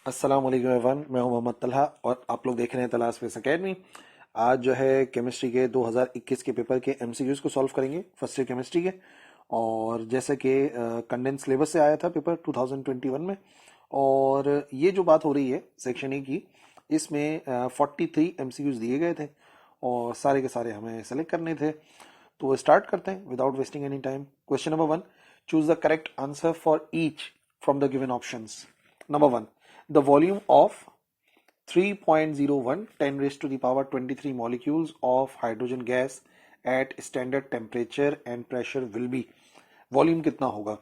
अस्सलाम वालेकुम एवरीवन, मैं हूं मोहम्मद तलहा और आप लोग देख रहे हैं तलहा स्पेस एकेडमी। आज जो है केमिस्ट्री के 2021 के पेपर के एमसीक्यूज को सॉल्व करेंगे, फर्स्ट ईयर केमिस्ट्री के। और जैसे कि कंडेंस सिलेबस से आया था पेपर 2021 में। और ये जो बात हो रही है सेक्शन ए की, इसमें 43 एमसीक्यूज दिए गए थे और सारे के सारे हमें सेलेक्ट करने थे। तो स्टार्ट करते हैं without wasting any time. Question number 1, choose the correct answer for each from the given options. Number 1, the volume of 3.01 10 raised to the power 23 molecules of hydrogen gas at standard temperature and pressure will be। Volume कितना होगा?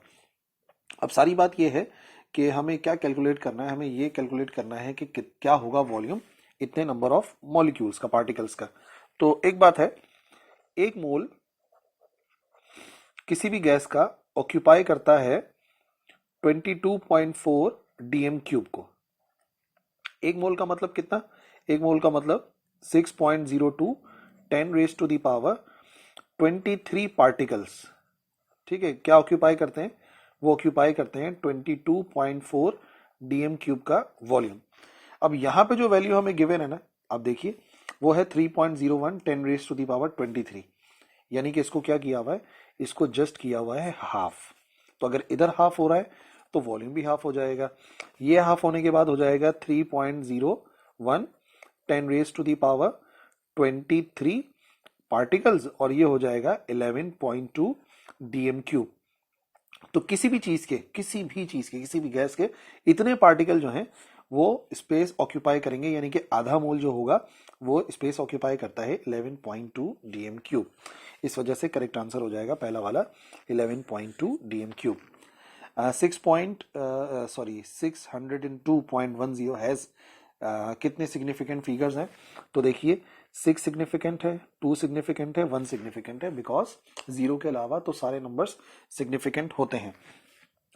अब सारी बात यह है कि हमें क्या कैलकुलेट करना है, हमें ये कैलकुलेट करना है कि क्या होगा वॉल्यूम इतने नंबर ऑफ मॉलिक्यूल्स का, पार्टिकल्स का। तो एक बात है, एक मोल किसी भी गैस का ऑक्यूपाई करता है 22.4 डीएम क्यूब को। एक मोल का मतलब कितना? एक मोल का मतलब 6.02 10 raise to the power 23 particles. ठीक है, क्या ऑक्यूपाई करते हैं? वो ऑक्यूपाई करते हैं 22.4 डीएम क्यूब का वॉल्यूम। अब यहां पे जो वैल्यू हमें गिवन है ना, आप देखिए, वो है 3.01 10 रेज टू द पावर 23। यानी कि इसको क्या किया हुआ है? इसको जस्ट किया हुआ है हाफ। तो अगर इधर हाफ हो रहा है तो वॉल्यूम भी हाफ हो जाएगा। ये हाफ होने के बाद हो जाएगा 3.01 10 raise to the power 23 particles, और ये हो जाएगा 11.2 डीएम क्यूब। तो किसी भी चीज के, किसी भी गैस के इतने पार्टिकल जो हैं वो स्पेस ऑक्यूपाई करेंगे, यानी कि आधा मोल जो होगा वो स्पेस ऑक्यूपाई करता है 11.2 डीएम क्यूब। इस वजह से करेक्ट आंसर हो जाएगा पहला वाला 11.2 डीएम क्यूब। 602.10 हैज कितने सिग्निफिकेंट फिगर्स हैं? तो देखिए, 6 सिग्निफिकेंट है, 2 सिग्निफिकेंट है, 1 सिग्निफिकेंट है, बिकॉज 0 के अलावा तो सारे नंबर्स सिग्निफिकेंट होते हैं।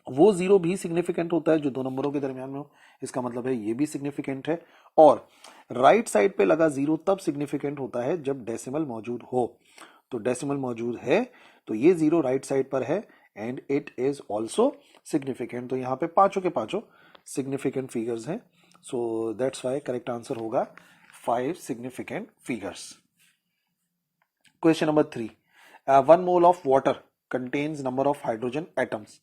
वो 0 भी सिग्निफिकेंट होता है जो दो नंबरों के दरमियान में हो, इसका मतलब है ये भी सिग्निफिकेंट है। और राइट साइड पे लगा 0 तब सिग्निफिकेंट होता है जब डेसिमल मौजूद हो। तो डेसिमल मौजूद है तो ये 0 राइट साइड पर है and it is also significant. तो यहाँ पे पांचों के पांचों सिग्निफिकेंट फिगर्स हैं। So that's why correct answer होगा 5 significant figures. Question number 3, 1 mole of water contains number of hydrogen atoms.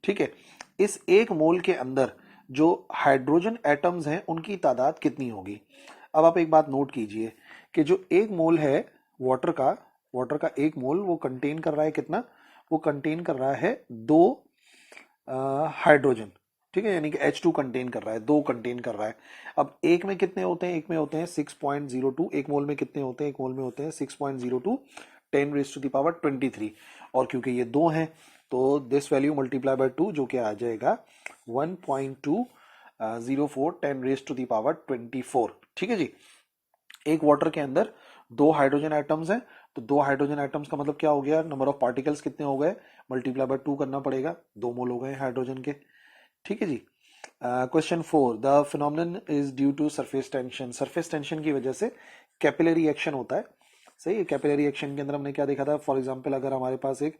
ठीक है, इस एक मोल के अंदर जो हाइड्रोजन एटम्स हैं उनकी तादाद कितनी होगी? अब आप एक बात नोट कीजिए कि जो एक मोल है वाटर का एक मोल वो कंटेन कर रहा है कितना? वो कंटेन कर रहा है 2 हाइड्रोजन। ठीक है, यानी कि H2 कंटेन कर रहा है, 2 कंटेन कर रहा है। अब एक में कितने होते हैं? एक में होते हैं 6.02। एक मोल में कितने होते हैं? एक मोल में होते हैं 6.02 10 रेज टू द पावर 23। और क्योंकि ये 2 हैं तो दिस वैल्यू मल्टीप्लाई बाय 2 जो कि आ जाएगा 1.204 10 रेज टू द पावर 24। ठीक है जी। एक वाटर के अंदर 2 हाइड्रोजन एटम्स हैं, तो 2 हाइड्रोजन एटम्स का मतलब क्या हो गया? नंबर ऑफ पार्टिकल्स कितने हो गए? मल्टीप्लाई बाय 2 करना पड़ेगा, 2 मोल हो गए हाइड्रोजन के। ठीक है जी। Question 4, the phenomenon is due to surface tension. Surface tension की वजह से कैपिलरी एक्शन होता है। सही है, कैपिलरी एक्शन के अंदर हमने क्या देखा था? फॉर एग्जांपल, अगर हमारे पास एक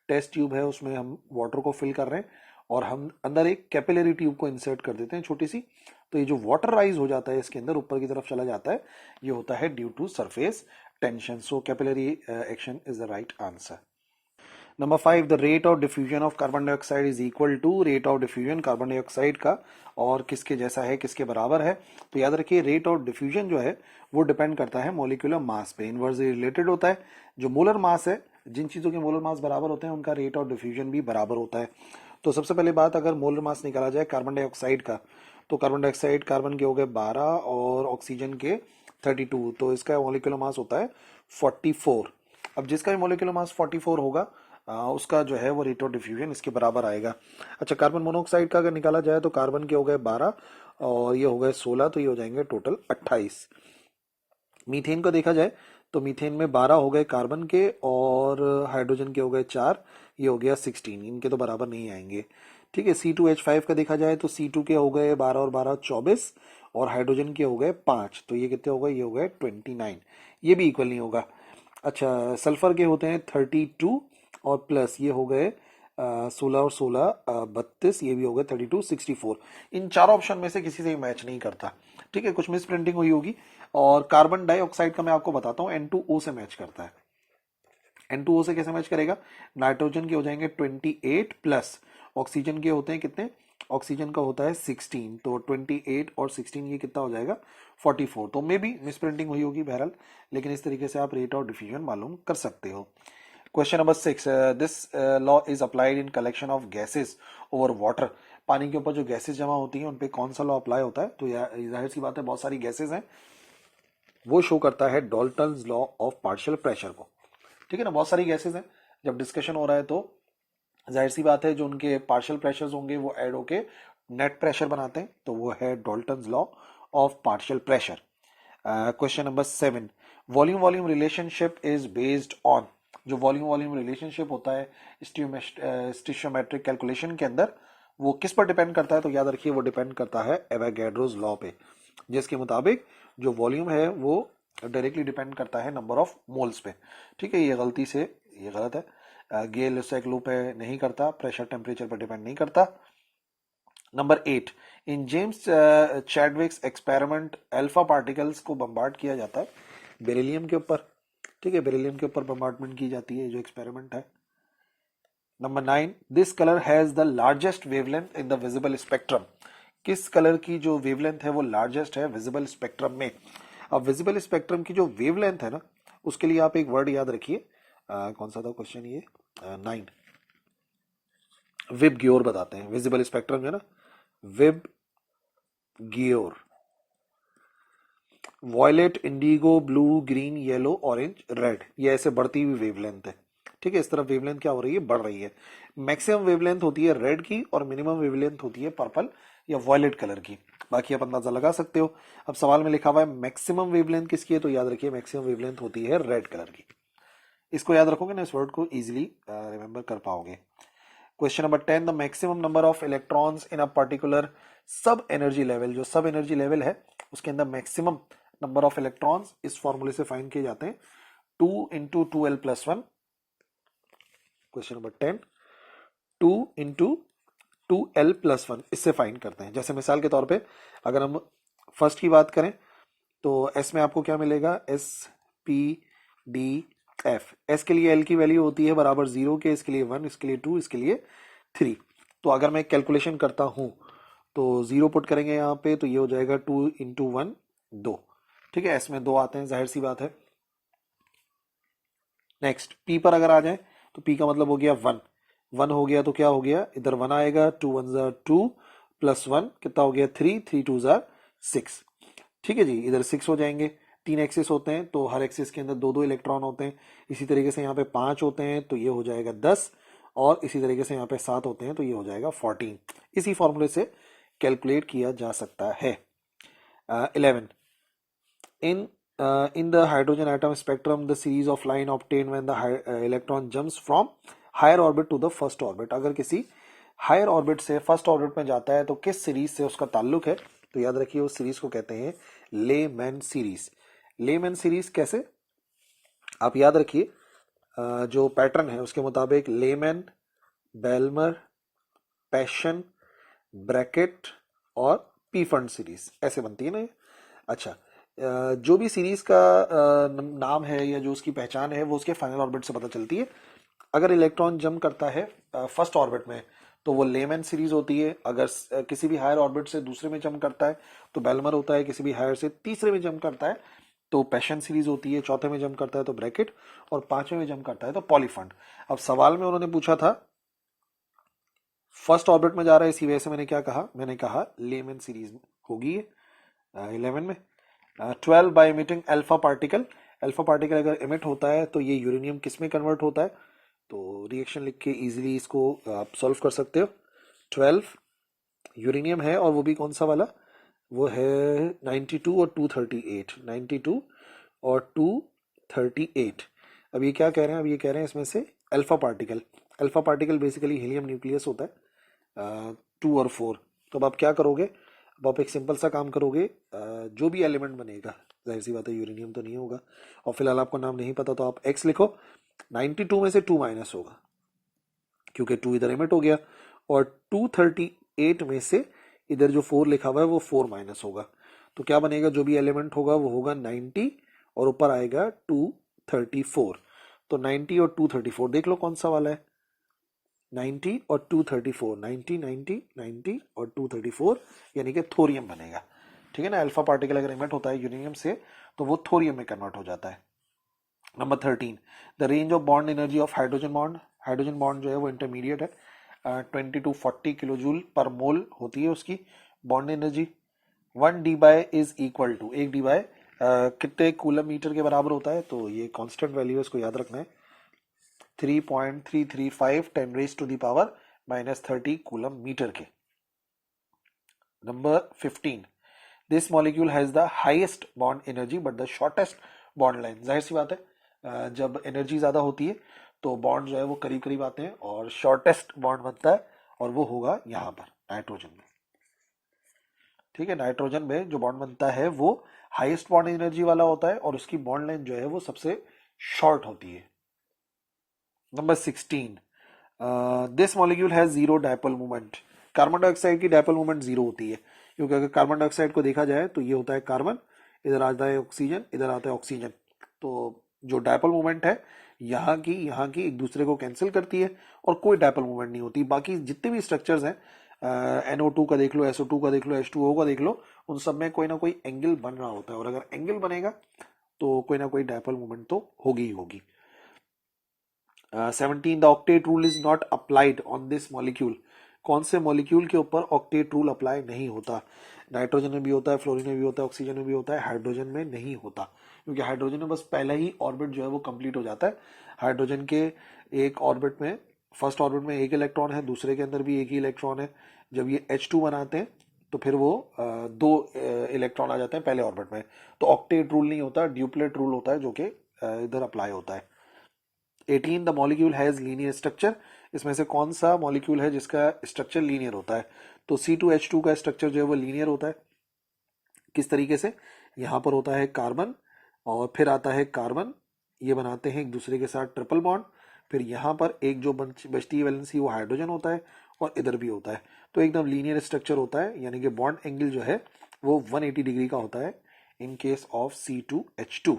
टेस्ट ट्यूब है, उसमें हम वाटर को फिल कर रहे हैं और हम अंदर एक कैपिलरी ट्यूब को इंसर्ट कर देते हैं छोटी सी, तो ये जो वाटर राइज हो जाता है इसके अंदर ऊपर की तरफ चला जाता है, ये होता है due to surface tension. So capillary action is the right answer. Number 5, the rate of diffusion of carbon dioxide is equal to rate of diffusion carbon dioxide का, और किसके जैसा है, किसके बराबर है? तो याद रखिए, रेट ऑफ डिफ्यूजन जो है वो डिपेंड करता है मॉलिक्यूलर मास पे, इनवर्सली रिलेटेड होता है। जो मोलर मास है, जिन चीजों के मोलर मास बराबर होते हैं उनका रेट ऑफ डिफ्यूजन भी बराबर होता है। तो सबसे पहले बात, अगर मोलर मास निकाला जाए कार्बन डाइऑक्साइड का, तो कार्बन डाइऑक्साइड कार्बन के हो गए 12 और ऑक्सीजन के 32, तो इसका मॉलिक्यूलर मास होता है 44। अब जिसका भी मॉलिक्यूलर मास 44 होगा उसका जो है वो रेट ऑफ डिफ्यूजन इसके बराबर आएगा। अच्छा, कार्बन मोनोऑक्साइड का अगर निकाला जाए तो कार्बन के हो गए 12 और ये हो गए 16, तो ये हो जाएंगे टोटल 28। मीथेन का देखा जाए तो मीथेन में 12 हो गए कार्बन के और हाइड्रोजन के हो गए 4, ये हो गया 16। इनके तो बराबर नहीं आएंगे। ठीक है, C2H5 का देखा जाए तो C2 के हो गए 12 और 12 24 और हाइड्रोजन के हो गए 5, तो ये कितने हो गए? ये हो गए 29। ये भी इक्वल नहीं होगा। अच्छा, सल्फर के होते हैं 32 और प्लस ये हो गए 16 और 16 32, ये भी हो गया 32 64। इन चारों ऑप्शन में से किसी से मैच नहीं करता। ठीक है, कुछ मिस प्रिंटिंग हुई होगी। और कार्बन डाइऑक्साइड का मैं आपको बताता हूँ, N2O से मैच करता है। N2O से कैसे मैच करेगा? नाइट्रोजन के हो जाएंगे 28 प्लस ऑक्सीजन के होते हैं कितने? ऑक्सीजन का होता है 16, तो 28 और 16 ये कितना हो जाएगा? 44। तो मे बी मिस प्रिंटिंग हुई होगी बहरहाल, लेकिन इस तरीके से आप रेट और डिफ्यूजन मालूम कर सकते हो। Question number 6, this law is applied in collection of gases over water. पानी के ऊपर जो गैसेस जमा होती हैं उन पे कौन सा लॉ अप्लाई होता है? तो जाहिर सी बात है, बहुत सारी गैसेस हैं, वो शो करता है Dalton's law of partial pressure को। ठीक है ना, बहुत सारी गैसेस हैं, जब डिस्कशन हो रहा है तो जाहिर सी बात है जो उनके पार्शियल प्रेशर्स होंगे वो ऐड होके नेट प्रेशर बनाते हैं, तो वो है Dalton's law of partial pressure. Question number 7, volume volume relationship is based on. जो वॉल्यूम वॉल्यूम रिलेशनशिप होता है स्टिशियोमेट्रिक कैलकुलेशन के अंदर, वो किस पर डिपेंड करता है? तो याद रखिए वो डिपेंड करता है एवोगैड्रोस लॉ पे, जिसके मुताबिक जो वॉल्यूम है वो डायरेक्टली डिपेंड करता है नंबर ऑफ मोल्स पे। ठीक है, ये गलती से ये गलत है। गेल साइक्लो पे नहीं करता, प्रेशर टेम्परेचर पर डिपेंड नहीं करता। नंबर 8, इन जेम्स चैडविक्स एक्सपेरिमेंट अल्फा पार्टिकल्स को बम्बार्ड किया जाता है बेरिलियम के ऊपर। ठीक है, बेरिलियम के ऊपर बम्बार्डमेंट की जाती है जो एक्सपेरिमेंट है। Number 9, this colour has the largest wavelength in the visible spectrum. किस कलर की जो वेवलेंथ है वो लार्जेस्ट है विजिबल स्पेक्ट्रम में? अब विजिबल स्पेक्ट्रम की जो वेवलेंथ है ना, उसके लिए आप एक वर्ड याद रखिए। कौन सा था क्वेश्चन ये? 9, विब गियोर बताते हैं विजिबल स्पेक्ट्रम जो है ना, VIBGYOR. Violet, indigo, blue, green, yellow, orange, red, ये ऐसे बढ़ती हुई वेवलेंथ है। ठीक है, इस तरफ वेवलेंथ क्या हो रही है? बढ़ रही है। मैक्सिमम वेवलेंथ होती है रेड की और मिनिमम वेवलेंथ होती है पर्पल या वॉयलेट कलर की। बाकी आप अंदाजा लगा सकते हो। अब सवाल में लिखा हुआ है मैक्सिमम वेवलेंथ किसकी है, तो याद रखिए मैक्सिमम वेवलेंथ होती है रेड कलर की। इसको याद रखोगे ना, इस वर्ड को इजिली रिमेंबर कर पाओगे। Question number 10, the maximum number of electrons in a particular सब एनर्जी लेवल। जो सब एनर्जी लेवल है उसके अंदर मैक्सिमम नंबर ऑफ इलेक्ट्रॉन्स इस फॉर्मूले से फाइंड किए जाते हैं, 2 × 2l+1। क्वेश्चन नंबर 10, 2 × 2l+1 इससे फाइंड करते हैं। जैसे मिसाल के तौर पे अगर हम फर्स्ट की बात करें तो एस में आपको क्या मिलेगा? S, P, D, F। S के लिए एल की वैल्यू होती है बराबर 0 के, इसके लिए 1, इसके लिए 2, इसके लिए 3। तो अगर मैं कैलकुलेशन करता हूं तो 0 पुट करेंगे यहाँ पे, तो ये हो जाएगा 2 × 1 2। ठीक है, एस में 2 आते हैं, जाहिर सी बात है। नेक्स्ट पी पर अगर आ जाए तो पी का मतलब हो गया 1। 1 हो गया तो क्या हो गया? इधर 1 आएगा, 2 × 1 = 2 + 1 कितना हो गया? 3, 3 × 2 = 6। ठीक है जी, इधर 6 हो जाएंगे। 3 एक्सिस होते हैं तो हर एक्सिस के अंदर 2 इलेक्ट्रॉन होते हैं। इसी तरीके से यहाँ पे 5 होते हैं तो ये हो जाएगा 10, और इसी तरीके से यहाँ पे 7 होते हैं तो ये हो जाएगा 14। इसी फॉर्मूले से कैलकुलेट किया जा सकता है। 11, in the hydrogen atom spectrum the series of line obtained when the electron jumps from higher orbit to the first orbit। अगर किसी हायर ऑर्बिट से फर्स्ट ऑर्बिट में जाता है तो किस सीरीज से उसका ताल्लुक है? तो याद रखिए उस सीरीज को कहते हैं लेमैन सीरीज। लेमैन सीरीज कैसे? आप याद रखिए जो पैटर्न है उसके मुताबिक लेमैन, बेल्मर, पैशन, ब्रैकेट और पी फंड सीरीज ऐसे बनती है ना। अच्छा, जो भी सीरीज का नाम है या जो उसकी पहचान है वो उसके फाइनल ऑर्बिट से पता चलती है। अगर इलेक्ट्रॉन जंप करता है फर्स्ट ऑर्बिट में तो वो लेमैन सीरीज होती है। अगर किसी भी हायर ऑर्बिट से दूसरे में जंप करता है तो बेल्मर होता है। किसी भी हायर से तीसरे में जंप करता है तो पैशन सीरीज होती है। चौथे में जंप करता है तो ब्रैकेट, और पांचवें में जंप करता है तो पॉलीफंड। अब सवाल में उन्होंने पूछा था फर्स्ट ऑर्बिट में जा रहा है, इसी वजह से मैंने क्या कहा? मैंने कहा लेमैन सीरीज होगी 11 में। 12, by emitting alpha particle. Alpha particle अगर इमिट होता है तो ये यूरेनियम किस में कन्वर्ट होता है? तो रिएक्शन लिख के इजीली इसको आप सॉल्व कर सकते हो। 12 यूरेनियम है और वो भी कौन सा वाला? वो है 92 और 238। 92 और 238। अब ये क्या कह रहे हैं? अब ये कह रहे हैं इसमें से alpha particle. Alpha particle basically helium nucleus होता है 2 और 4। तो अब आप क्या करोगे? अब आप एक सिंपल सा काम करोगे, जो भी एलिमेंट बनेगा, जाहिर सी बात है यूरेनियम तो नहीं होगा, और फिलहाल आपको नाम नहीं पता तो आप एक्स लिखो। 92 में से 2 माइनस होगा क्योंकि 2 इधर एमिट हो गया, और 238 में से इधर जो 4 लिखा हुआ है वो 4 माइनस होगा, तो क्या बनेगा, जो भी एलिमेंट होगा वो होगा 90 और ऊपर आएगा 234। तो 90 और 234 देख लो कौन सा वाला है, 90 और 234, 90 90 90 और 234, यानी कि थोरियम बनेगा। ठीक है ना, अल्फा पार्टिकल अगर एमिट होता है यूरेनियम से तो वो थोरियम में कन्वर्ट हो जाता है। Number 13, the range of bond energy of hydrogen bond, hydrogen bond जो है वो इंटरमीडिएट है, 20 to 40 किलो जूल पर मोल होती है उसकी bond energy. 1 Debye is equal to, एक डी बाय कितने कूलम मीटर के बराबर होता है, तो ये कांस्टेंट वैल्यू है, इसको याद रखना है, 3.335 10 raise to the power -30 coulomb metre के। Number 15, this molecule has the highest bond energy but the shortest bond line. जाहिर सी बात है, जब एनर्जी ज्यादा होती है तो बॉन्ड जो है वो करीब करीब आते हैं और शॉर्टेस्ट बॉन्ड बनता है, और वो होगा यहां पर नाइट्रोजन में। ठीक है, नाइट्रोजन में जो बॉन्ड बनता है वो हाईएस्ट बॉन्ड एनर्जी वाला होता है और उसकी बॉन्ड लाइन जो है वो सबसे शॉर्ट होती है। Number 16, this molecule has zero dipole movement. Carbon dioxide की डायपोल मूवमेंट जीरो होती है, क्योंकि अगर कार्बन डाइऑक्साइड को देखा जाए तो ये होता है कार्बन, इधर आता है ऑक्सीजन, इधर आता है ऑक्सीजन, तो जो डायपोल मूवमेंट है यहाँ की एक दूसरे को कैंसिल करती है और कोई डायपोल मूवमेंट नहीं होती। बाकी जितने भी स्ट्रक्चर्स हैं, NO2 का देख लो, SO2 का देख लो, H2O का देख लो, उन सब में कोई ना कोई एंगल बन रहा होता है, और अगर एंगल बनेगा तो कोई ना कोई डायपोल मूवमेंट तो होगी ही होगी। 17, the octet rule is not applied on this molecule. कौन से मॉलिक्यूल के ऊपर ऑक्टेट रूल अप्लाई नहीं होता? नाइट्रोजन में भी होता है, फ्लोरीन में भी होता है, ऑक्सीजन में भी होता है, हाइड्रोजन में नहीं होता, क्योंकि हाइड्रोजन में बस पहला ही ऑर्बिट जो है वो कंप्लीट हो जाता है। हाइड्रोजन के एक ऑर्बिट में, फर्स्ट ऑर्बिट में एक इलेक्ट्रॉन है, दूसरे के अंदर भी एक ही इलेक्ट्रॉन है। जब ये H2 बनाते हैं तो फिर वो दो इलेक्ट्रॉन आ जाते हैं पहले ऑर्बिट में, तो ऑक्टेट रूल नहीं होता, ड्यूप्लेट रूल होता है जो कि इधर अप्लाई होता है। 18, the molecule has linear structure. इसमें से कौन सा मॉलिक्यूल है जिसका स्ट्रक्चर लीनियर होता है? तो C2H2 का स्ट्रक्चर जो है वो लीनियर होता है। किस तरीके से? यहां पर होता है कार्बन और फिर आता है कार्बन, ये बनाते हैं एक दूसरे के साथ ट्रिपल बॉन्ड, फिर यहां पर एक जो बचती है वैलेंसी वो हाइड्रोजन होता है और इधर भी होता है, तो एकदम लीनियर स्ट्रक्चर होता है, यानी कि बॉन्ड एंगल जो है वो 180 डिग्री का होता है in case of C2H2।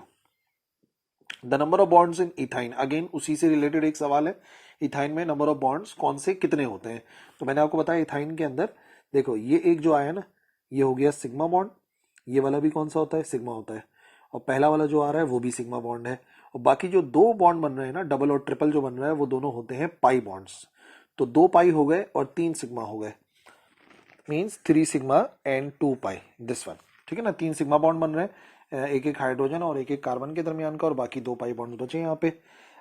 The number of bonds in ethyne, again उसी से रिलेटेड एक सवाल है, इथाइन में नंबर ऑफ बॉन्ड्स कौन से कितने होते हैं? तो मैंने आपको बताया इथाइन के अंदर देखो, ये एक जो आया ना, ये हो गया सिग्मा बॉन्ड, ये वाला भी कौन सा होता है? सिग्मा होता है, और पहला वाला जो आ रहा है वो भी सिग्मा बॉन्ड है, और बाकी जो दो बॉन्ड बन रहे हैं ना, डबल और ट्रिपल जो बन रहा है, वो दोनों होते हैं पाई बॉन्ड्स। तो 2 पाई हो गए और 3 सिग्मा हो गए, means 3 sigma and 2 pi, this one. ठीक है ना, 3 सिग्मा बॉन्ड बन रहे हैं, एक एक हाइड्रोजन और एक एक कार्बन के दरमियान का, और बाकी 2 पाई बॉन्ड बचे यहाँ पे।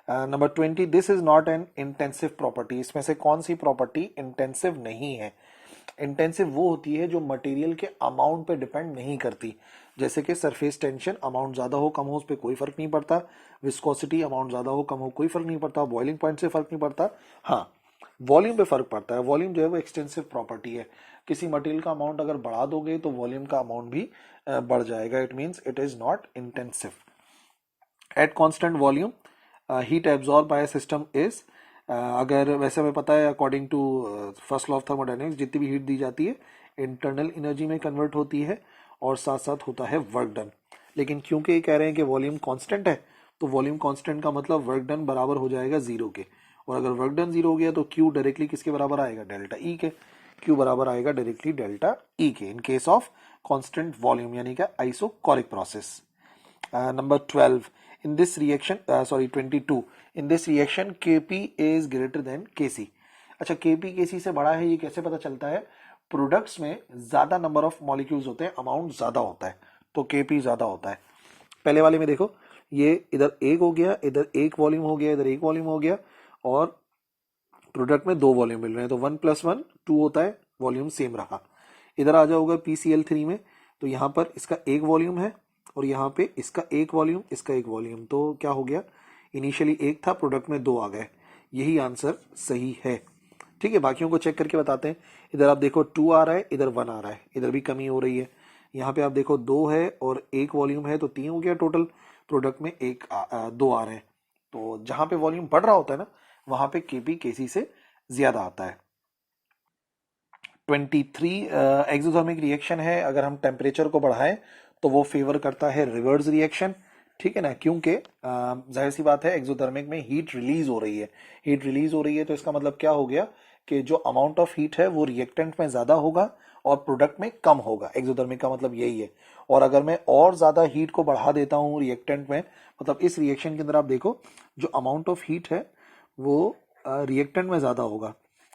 Number 20, this is not an intensive property. इसमें से कौन सी प्रॉपर्टी इंटेंसिव नहीं है? इंटेंसिव वो होती है जो मटेरियल के अमाउंट पे डिपेंड नहीं करती, जैसे कि सरफेस टेंशन, अमाउंट ज्यादा हो कम हो उस पर कोई फर्क नहीं पड़ता, विस्कोसिटी, अमाउंट ज्यादा हो कम हो कोई फर्क नहीं पड़ता, बॉइलिंग पॉइंट से फर्क नहीं पड़ता, हाँ वॉल्यूम पे फर्क पड़ता है। वॉल्यूम जो है वो एक्सटेंसिव प्रॉपर्टी है, किसी मटेरियल का अमाउंट अगर बढ़ा दोगे तो वॉल्यूम का अमाउंट भी बढ़ जाएगा, it means it is not intensive. At constant volume heat absorb by system is, अगर वैसे हमें पता है according to first law of thermodynamics, जितनी भी हीट दी जाती है इंटरनल एनर्जी में कन्वर्ट होती है और साथ साथ होता है वर्क डन। लेकिन क्योंकि ये कह रहे हैं कि वॉल्यूम कांस्टेंट है, तो वॉल्यूम कांस्टेंट का मतलब वर्क डन बराबर हो जाएगा जीरो के, और अगर वर्क डन जीरो हो गया तो क्यू डायरेक्टली किसके बराबर आएगा? डेल्टा ई के। क्यू बराबर आएगा डायरेक्टली डेल्टा ई के in case of constant volume, यानी कि isochoric process. Number 12, in this reaction 22, in this reaction Kp is greater than Kc। अच्छा, Kp Kc से बड़ा है, ये कैसे पता चलता है? प्रोडक्ट्स में ज्यादा नंबर ऑफ मॉलिक्यूल्स होते हैं, अमाउंट ज्यादा होता है, तो Kp ज्यादा होता है। पहले वाले में देखो, ये इधर एक हो गया, इधर एक वॉल्यूम हो गया, इधर एक वॉल्यूम हो गया, और प्रोडक्ट में 2 वॉल्यूम मिल रहे हैं, तो 1 + 1 2 होता है, वॉल्यूम सेम रहा। इधर आ जाओगे PCl3 में, तो यहां पर इसका एक वॉल्यूम है और यहाँ पे इसका एक वॉल्यूम, इसका एक वॉल्यूम, तो क्या हो गया? इनिशियली एक था, प्रोडक्ट में 2 आ गए, यही आंसर सही है। ठीक है, बाकियों को चेक करके बताते हैं। इधर आप देखो 2 आ रहा है, इधर 1 आ रहा है, इधर भी कमी हो रही है। यहाँ पे आप देखो 2 है और एक वॉल्यूम है, तो 3 हो गया टोटल, प्रोडक्ट में 2 आ रहे हैं। तो जहां पे वॉल्यूम बढ़ रहा होता है ना, वहां पे Kp Kc से ज्यादा आता है। 23 एक्सोथर्मिक रिएक्शन है, अगर हम टेम्परेचर को बढ़ाएं तो वो फेवर करता है रिवर्स रिएक्शन, ठीक है ना, क्योंकि जाहिर सी बात है एक्सोथर्मिक में हीट रिलीज हो रही है, हीट रिलीज हो रही है तो इसका मतलब क्या हो गया कि जो अमाउंट ऑफ हीट है वो रिएक्टेंट में ज्यादा होगा और प्रोडक्ट में कम होगा, एक्सोथर्मिक का मतलब यही है। और अगर मैं और ज्यादा हीट को बढ़ा देता हूँ रिएक्टेंट में, मतलब इस रिएक्शन के अंदर आप देखो जो अमाउंट ऑफ हीट है वो रिएक्टेंट में ज्यादा होगा,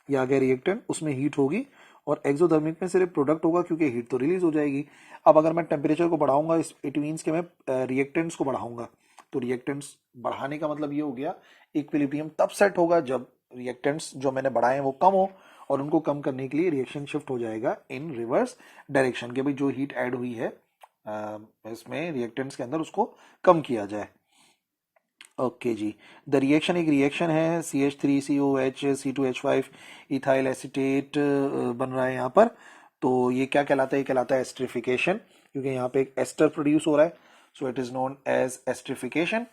या अगर रिएक्टेंट उसमें हीट होगी और एक्सोथर्मिक में सिर्फ प्रोडक्ट होगा क्योंकि हीट तो रिलीज हो जाएगी। अब अगर मैं टेम्परेचर को बढ़ाऊंगा इट मीन्स कि मैं रिएक्टेंट्स को बढ़ाऊंगा, तो रिएक्टेंट्स बढ़ाने का मतलब ये हो गया इक्विलिब्रियम तब सेट होगा जब रिएक्टेंट्स जो मैंने बढ़ाए हैं वो कम हो, और उनको कम करने के लिए रिएक्शन शिफ्ट हो जाएगा इन रिवर्स डायरेक्शन के, भाई जो हीट ऐड हुई है इसमें रिएक्टेंट्स के अंदर उसको कम किया जाए। ओके जी, द रिएक्शन एक रिएक्शन है, CH3COH C2H5 इथाइल एसीटेट बन रहा है यहाँ पर, तो ये क्या कहलाता है, ये कहलाता है एस्टरिफिकेशन, क्योंकि यहाँ पे एक एस्टर प्रोड्यूस हो रहा है, so it is known as esterification.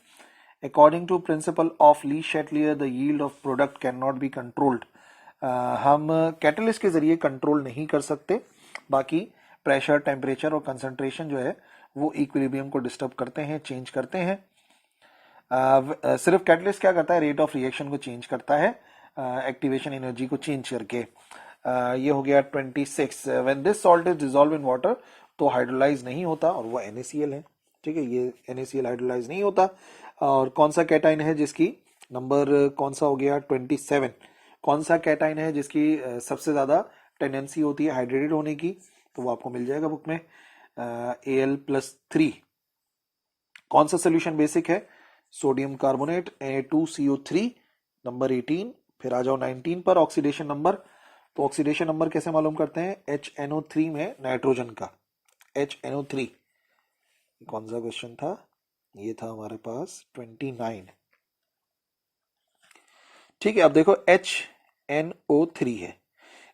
According to principle of Le Chatelier the yield of product can not be controlled, हम कैटलिस्ट के जरिए कंट्रोल नहीं कर सकते, बाकी प्रेशर टेम्परेचर और कंसंट्रेशन जो है वो इक्विलिब्रियम को डिस्टर्ब करते हैं, चेंज करते हैं। सिर्फ कैटलिस्ट क्या करता है, रेट ऑफ रिएक्शन को चेंज करता है एक्टिवेशन एनर्जी को चेंज करके। ये हो गया 26। When this salt is dissolve in water तो हाइड्रोलाइज नहीं होता और वो NaCl है, ठीक है, ये NaCl हाइड्रोलाइज नहीं होता। और कौन सा कैटाइन है जिसकी नंबर कौन सा हो गया 27, कौन सा कैटाइन है जिसकी सबसे ज्यादा टेंडेंसी होती है हाइड्रेटेड होने की, तो वो आपको मिल जाएगा बुक में Al+3। कौन सा सोल्यूशन बेसिक है, सोडियम कार्बोनेट Na2CO3 नंबर 18। फिर आ जाओ 19 पर ऑक्सीडेशन नंबर, तो ऑक्सीडेशन नंबर कैसे मालूम करते हैं, HNO3 में नाइट्रोजन का HNO3, कौन सा क्वेश्चन था, ये था हमारे पास 29, ठीक है। अब देखो HNO3 है,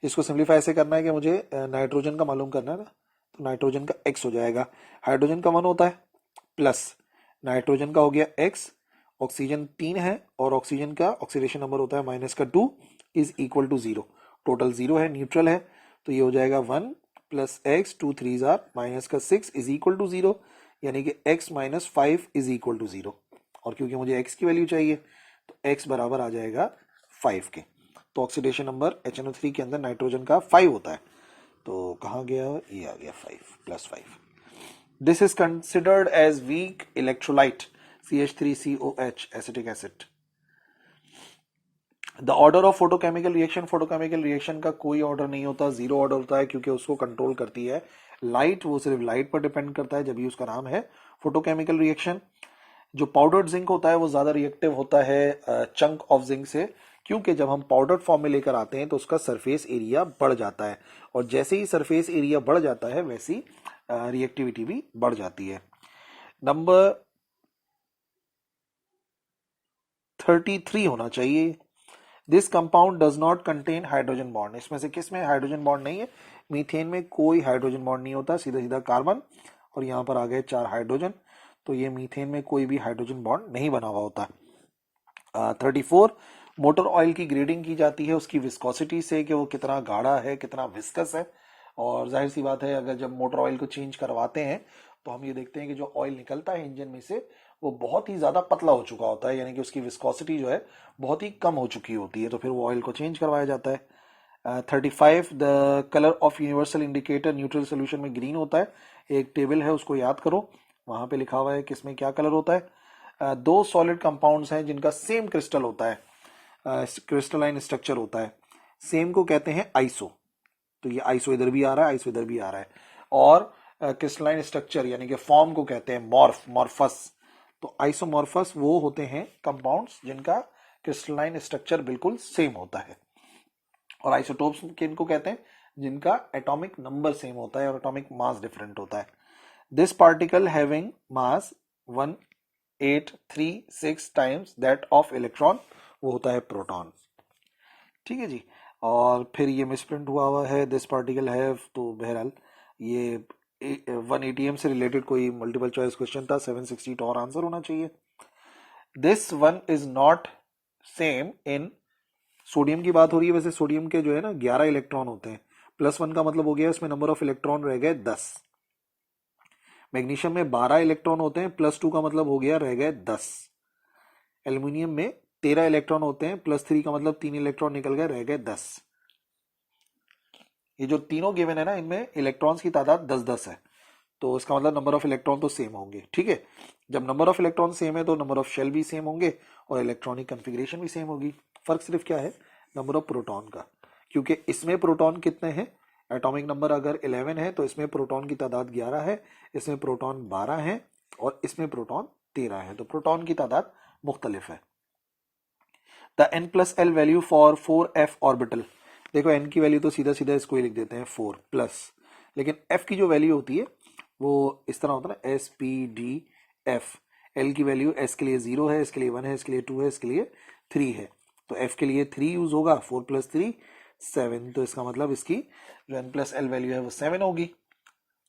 इसको सिंप्लीफाई ऐसे करना है कि मुझे नाइट्रोजन का मालूम करना है ना, तो नाइट्रोजन का X हो जाएगा, हाइड्रोजन का 1 होता है प्लस नाइट्रोजन का हो गया X, ऑक्सीजन 3 है और ऑक्सीजन का ऑक्सीडेशन नंबर होता है -2 इज इक्वल टू 0, टोटल 0 है, न्यूट्रल है, तो ये हो जाएगा 1 plus x 2 3 -6 is equal to 0, यानी कि x -5 इज इक्वल टू 0, और क्योंकि मुझे x की वैल्यू चाहिए तो x बराबर आ जाएगा 5 के, तो ऑक्सीडेशन नंबर HNO3 के अंदर नाइट्रोजन का 5 होता है, तो कहाँ गया, ये आ गया 5 +5। This is considered as weak electrolyte CH3COH acetic acid. The order of photochemical reaction, photochemical reaction का कोई ऑर्डर नहीं होता, जीरो ऑर्डर होता है, क्योंकि उसको कंट्रोल करती है लाइट, वो सिर्फ लाइट पर डिपेंड करता है, जब भी उसका नाम है फोटोकेमिकल रिएक्शन। जो पाउडर्ड जिंक होता है वो ज्यादा रिएक्टिव होता है चंक ऑफ जिंक से, क्योंकि जब हम पाउडर्ड फॉर्म में लेकर आते हैं तो उसका सरफेस एरिया बढ़ जाता है, और जैसे ही सरफेस एरिया बढ़ जाता है वैसी रिएक्टिविटी भी बढ़ जाती है। नंबर 33 होना चाहिए, this compound does not contain hydrogen bond, इसमें से किस में हाइड्रोजन बॉन्ड नहीं है, मीथेन में कोई हाइड्रोजन बॉन्ड नहीं होता, सीधा सीधा कार्बन, और यहाँ पर आ गए 4 हाइड्रोजन, तो ये मीथेन में कोई भी हाइड्रोजन बॉन्ड नहीं बना हुआ होता। 34, मोटर ऑयल की ग्रेडिंग की जाती है उसकी विस्कोसिटी से, कि वो कितना गाढ़ा है कितना विस्कस है, और जाहिर सी बात है अगर जब मोटर ऑयल को चेंज करवाते हैं तो हम ये देखते हैं कि जो ऑयल निकलता है इंजन में से वो बहुत ही ज्यादा पतला हो चुका होता है, यानी कि उसकी विस्कोसिटी जो है बहुत ही कम हो चुकी होती है, तो फिर वो ऑयल को चेंज करवाया जाता है। 35, the colour of universal indicator neutral solution में ग्रीन होता है, एक टेबल है उसको याद करो, वहां पे लिखा हुआ है किसमें क्या कलर होता है। दो सॉलिड कंपाउंड्स हैं जिनका सेम क्रिस्टल होता है, क्रिस्टलाइन स्ट्रक्चर होता है, सेम को कहते हैं आइसो, तो ये आइसो इधर भी आ रहा है आइसो इधर भी आ रहा है, और क्रिस्टलाइन स्ट्रक्चर यानी कि फॉर्म को कहते हैं मॉर्फस, तो आइसोमॉर्फस वो होते हैं कंपाउंड्स जिनका क्रिस्टलाइन स्ट्रक्चर बिल्कुल सेम होता है, और आइसोटोप्स किनको कहते हैं, जिनका एटॉमिक नंबर सेम होता है और एटॉमिक मास डिफरेंट होता है। This particle having mass 1836 times that of electron, वो होता है प्रोटॉन, ठीक है जी। और फिर ये मिसप्रिंट हुआ है दिस पार्टिकल हैव, तो बहरहाल ये 1 से रिलेटेड कोई मल्टीपल चॉइस क्वेश्चन था, 760 और आंसर होना चाहिए। This one is not same in sodium की बात हो रही है, वैसे सोडियम के जो है ना 11 इलेक्ट्रॉन होते हैं, +1 का मतलब हो गया इसमें नंबर ऑफ इलेक्ट्रॉन रह गए 10। मैग्नीशियम में 12 इलेक्ट्रॉन होते हैं, +2 का मतलब हो गया रह गए 10। एल्यूमिनियम में 13 इलेक्ट्रॉन होते हैं, +3 का मतलब 3 इलेक्ट्रॉन निकल गए, रह गए 10। ये जो तीनों गिवन है ना, इनमें इलेक्ट्रॉन्स की तादाद 10-10 है, तो इसका मतलब नंबर ऑफ इलेक्ट्रॉन तो सेम होंगे। ठीक है, जब नंबर ऑफ इलेक्ट्रॉन सेम है तो नंबर ऑफ शेल भी सेम होंगे और इलेक्ट्रॉनिक कॉन्फ़िगरेशन भी सेम होगी। फर्क सिर्फ क्या है, नंबर ऑफ प्रोटॉन का, क्योंकि इसमें प्रोटॉन कितने हैं, एटॉमिक नंबर अगर 11 है तो इसमें प्रोटॉन की तादाद 11 है, इसमें प्रोटॉन 12 है और इसमें प्रोटॉन 13 है, तो प्रोटॉन की तादाद मुख्तलिफ है। The n+l value for 4f orbital, देखो n की वैल्यू तो सीधा सीधा इसको ही लिख देते हैं 4 प्लस, लेकिन f की जो वैल्यू होती है वो इस तरह होता है ना, S P D F. L की वैल्यू s के लिए 0 है, इसके लिए 1 है, इसके लिए 2 है, इसके लिए 3 है, तो f के लिए 3 यूज होगा, 4 + 3 7, तो इसका मतलब इसकी जो n+l वैल्यू है वो 7 होगी।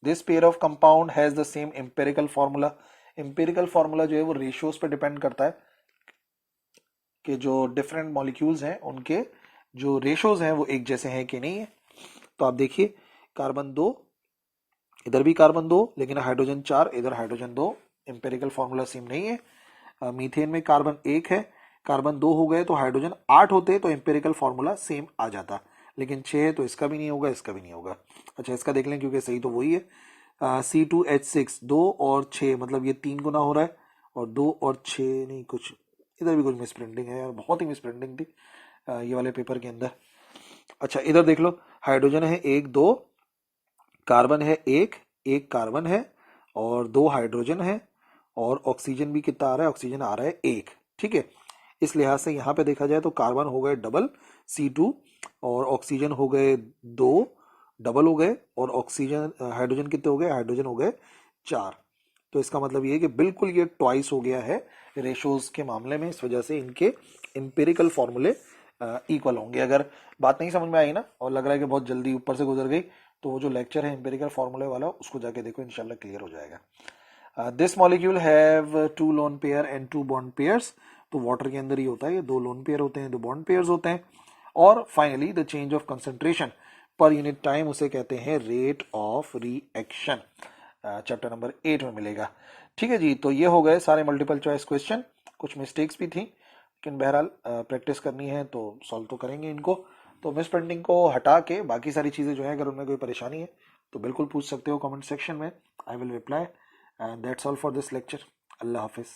This pair of compound has the same empirical formula. Empirical formula जो है वो रेशियोज पे डिपेंड करता है कि जो डिफरेंट मॉलिक्यूल्स हैं उनके जो रेशोज हैं वो एक जैसे हैं कि नहीं है। तो आप देखिए, कार्बन 2, इधर भी कार्बन 2 लेकिन हाइड्रोजन 4, इधर हाइड्रोजन 2, एम्पेरिकल फॉर्मूला सेम नहीं है। मीथेन में कार्बन 1 है, कार्बन 2 हो गए तो हाइड्रोजन 8 होते तो एम्पेरिकल फॉर्मूला सेम आ जाता, लेकिन 6 है तो इसका भी नहीं होगा, इसका भी नहीं होगा। अच्छा, इसका देख लें क्योंकि सही तो वही है। C2H6, 2 और 6, मतलब ये 3 गुना हो रहा है, और 2 और 6 नहीं, कुछ इधर भी कुछ मिस प्रिंटिंग है यार, बहुत ही मिस प्रिंटिंग थी ये वाले पेपर के अंदर। अच्छा, इधर देख लो, हाइड्रोजन है 1 2, कार्बन है 1 1 कार्बन है और 2 हाइड्रोजन है, और ऑक्सीजन भी कितना आ रहा है, ऑक्सीजन आ रहा है 1। ठीक है, इस लिहाज से यहाँ पे देखा जाए तो कार्बन हो गए डबल C2 और ऑक्सीजन हो गए 2 डबल हो गए, और ऑक्सीजन हाइड्रोजन कितने हो गए, हाइड्रोजन हो गए 4। तो इसका मतलब ये है कि बिल्कुल ये ट्वाइस हो गया है रेशोज के मामले में, इस वजह से इनके एम्पेरिकल फॉर्मूले इक्वल होंगे। अगर बात नहीं समझ में आई ना और लग रहा है कि बहुत जल्दी ऊपर से गुजर गई, तो वो जो लेक्चर है एम्पेरिकल फॉर्मूले वाला उसको जाके देखो, इंशाल्लाह क्लियर हो जाएगा। This molecule have 2 lone pair and 2 bond pairs, तो वाटर के अंदर ही होता है, ये 2 लोन पेयर होते हैं, 2 बॉन्ड पेयर्स होते हैं। और finally the change of concentration per unit time, उसे कहते हैं rate of reaction, chapter number 8 में मिलेगा। ठीक है जी, तो ये हो गए सारे मल्टीपल चॉइस क्वेश्चन, कुछ मिस्टेक्स भी थी लेकिन बहरहाल प्रैक्टिस करनी है तो सॉल्व तो करेंगे इनको। तो मिस प्रिंटिंग को हटा के बाकी सारी चीज़ें जो है, अगर उनमें कोई परेशानी है तो बिल्कुल पूछ सकते हो कमेंट सेक्शन में, I will reply. And that's all for this lecture. अल्लाह हाफिज़।